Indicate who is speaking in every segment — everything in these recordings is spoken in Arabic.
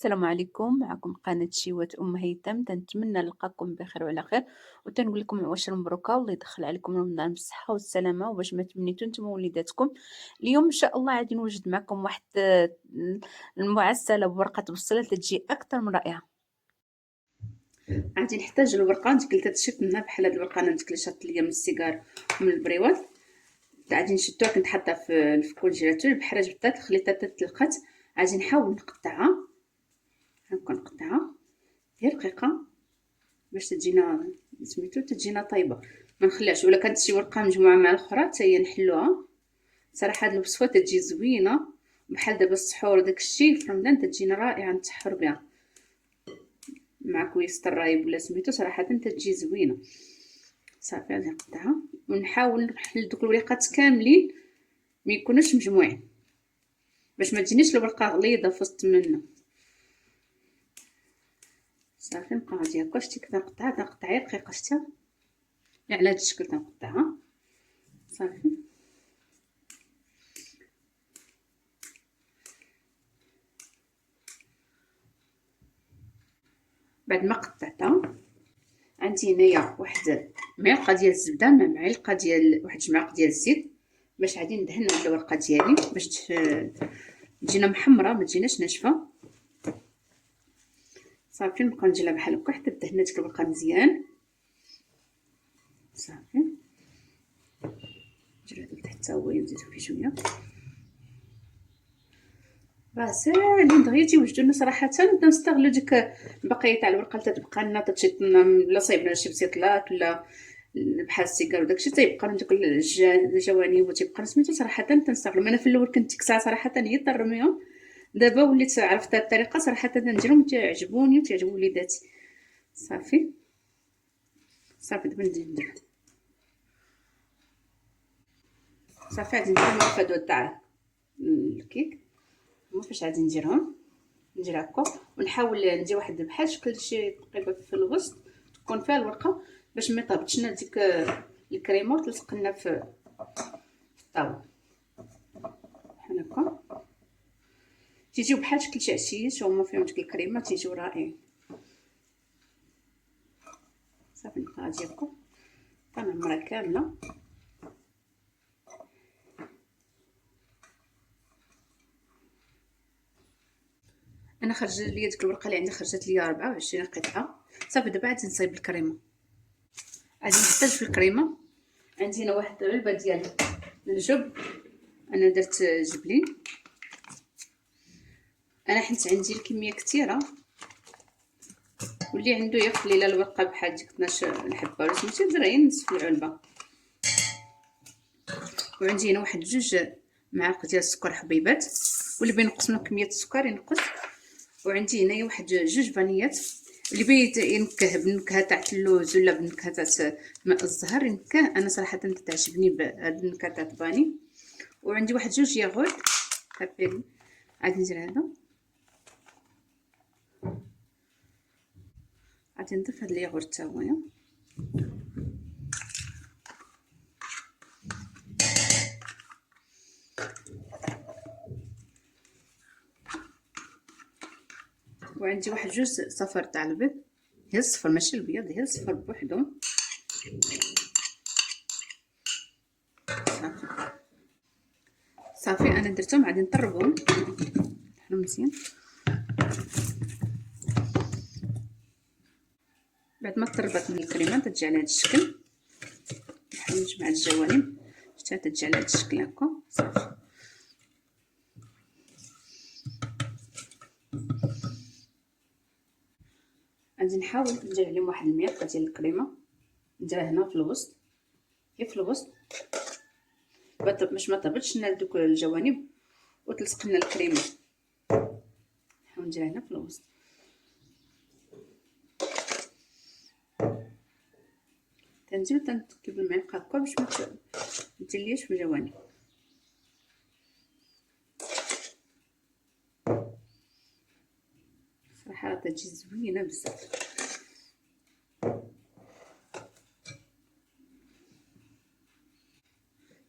Speaker 1: السلام عليكم، معكم قناة شيوات أم هيثم. تنتمنى نلقاكم بخير وعلى خير، وتنقول لكم عواشر مبروكة والله يدخل عليكم رمضان بالصحة والسلامة وباش ما تمنيتو نتوما وليداتكم. اليوم إن شاء الله غادي نوجد معكم واحد المعسلة بورقة بصلة تجي أكثر من رائعة. غادي نحتاج الورقة نتكلتها تشد منها بحال هاد الورقة أنا نتكل شات ليا من السيجار ومن البريوات. غادي نشدوها كنت حاطها في الفكون جيراتو البحرة جبدات خليتها تتلقات. غادي نحاول نقطعها هاكا نقطعها غير رقيقة باش تجينا سميتو تجينا طيبه. ما نخليهاش ولا كانت شي ورقه مجموعه مع الاخرى حتى هي نحلوها. صراحه هاد الوصفه تجي زوينه بحال دابا السحور وداك الشيء في رمضان تجينا رائعه نتسحر بها مع كويس الرايب ولا سميتو. صراحه تجي زوينه. صافي غادي نقطعها ونحاول نحل دوك الوريقات كاملين ما يكونوش مجموعين باش ما تجينيش الورقه غليظه في وسط منه. صافي نبقى غادي هكا شتي كنقطعها كنقطع غير رقيقه شتا على هاد الشكل كنقطعها. صافي بعد ما قطعتها عندي هنايا واحد معلقه ديال الزبده مع معلقه ديال واحد جمعق ديال الزيت باش غادي ندهن هاد الورقه ديالي باش تجينا محمره ما تجيناش ناشفه. صافي نبقى نجيلها بحال هكا حتى دهنات الورقه مزيان. صافي نجيو هذا لتحت حتى هو نزيدو فيه شويه راه ساهلين دغيا تيوجدوا لنا صراحه. نستغلوا ديك البقيه تاع الورقه اللي تتبقى لنا تتشد لنا لا صايبنا شي بسيطلات ولا بحال السيجار وداكشي تيبقى لنا دوك الجوانب وتيبقى سميتو. صراحه تنستغلوا. انا في الاول كنت كسا صراحه هي ترميهم. دابا وليت عرفت هاد الطريقه صراحه تنديرهم تيعجبوني وتيعجبوا وليداتي. صافي دابا ندير صافي غادي ندير الفدوى تاع الكيك. هما فاش غادي نديرهم ندير هكا ونحاول ندير واحد بحال شكل شي تقريبا في الوسط تكون فيها الورقه باش ما يطابتش لنا ديك الكريمه وتلصق لنا في الطاوله بحال هكا. تيجيو بحال شكل شي عشيش هما فيهم ديك الكريمه تيجيو رائعين. صافي نبقى غادي هكا كنعمرها كامله. انا خرج ليا ديك الورقه اللي عندي خرجت ليا 24 قطعه. صافي دابا غادي نصايب الكريمه. غادي نحتاج في الكريمه عندي هنا واحد علبه ديال الجبن. انا درت جبلين انا حيت عندي الكميه كثيره واللي عنده يخلي لا الورقه بحال ديك 12 الحبه ولا سميتو دير غير نصف العلبه. وعندي هنا واحد 2 معالق ديال السكر حبيبات واللي بينقص من كميه السكر ينقص. وعندي هنايا واحد 2 فانيات اللي بيت ينكه بالنكهه تاع اللوز ولا بالنكهه تاع ماء الزهر ينكه. انا صراحه تعجبني بهاد النكهه تاع الفاني. وعندي واحد 2 ياغورت هابين غادي ندير هذا. غادي نضيف هاد الياغورت حتى هويا. وعندي واحد 2 صفر تاع البيض. هي الصفر ماشي البيض هي الصفر بوحدهم. صافي انا درتهم غادي نطربهم نحلهم مزيان. بعد ما طربت من الكريمه تجي على هذا الشكل نحاول نجمع الجوانب حتى تجي على هذا الشكل هكا. صافي غادي نحاول ندير عليهم واحد المعلقه ديال الكريمه نديرها هنا في الوسط هي في الوسط باش ما طابتش لنا دوك الجوانب وتلصق لنا الكريمه. نحاول نديرها هنا في الوسط. تنزيد تنقلب المعلقه هكا باش ما تديرليش في الجوانب. صراحه تجي زوينه بزاف.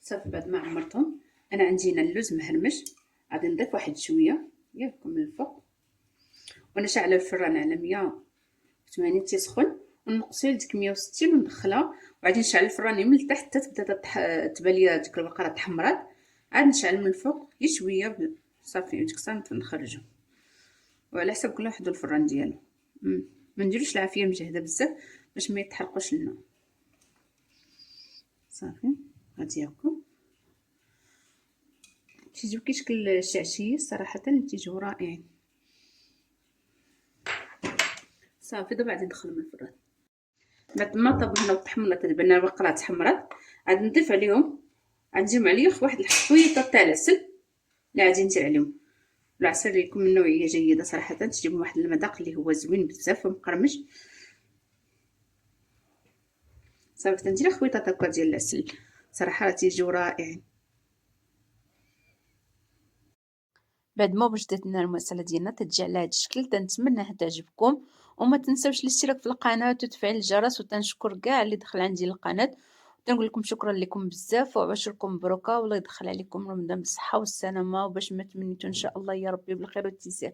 Speaker 1: صافي بعد ما عمرتهم انا عندي هنا اللوز مهرمش غادي نضيف واحد شويه ياكم من الفوق وانا شاعله الفران على 180 تيسخن، ونقصي لديك 160 وندخلها، وغادي نشعل الفران من التحت حتى تبدا تبان ليا ديك البقره تحمرات، عاد نشعل من الفوق غير شويه صافي وديك الساعه نخرجو، وعلى حسب كل واحد والفران ديالو. ما نديروش العافيه مجهده بزاف باش ما يتحرقوش لنا. صافي غادي ياكل تيجيو كي شكل الشعشيه صراحه تيجيو رائعين. صافي دابا غادي ندخل من الفران بعد ما طبخنا وتحمرت تبان البقره تحمرات، عاد نضيف عليهم، عاد نجمع ليا واحد الحبويه تاع العسل اللي غادي ندير عليهم. العسل اللي يكون من نوعيه جيده صراحه تجيب واحد المذاق اللي هو زوين بزاف ومقرمش. صافي تندير خويطه هكا ديال العسل صراحه راه تيجيو رائعين. بعد ما وجدت لنا المساله ديالنا تجي على هذا الشكل، تنتمنى تعجبكم، وما تنساوش الاشتراك في القناه وتفعيل الجرس، وتنشكر كاع اللي دخل عندي القناه، تنقول لكم شكرا لكم بزاف وعشركم مبروكه، والله يدخل عليكم رمضان بالصحه والسلامه، وباش ما تمنيتو ان شاء الله يا ربي بالخير والتيسير.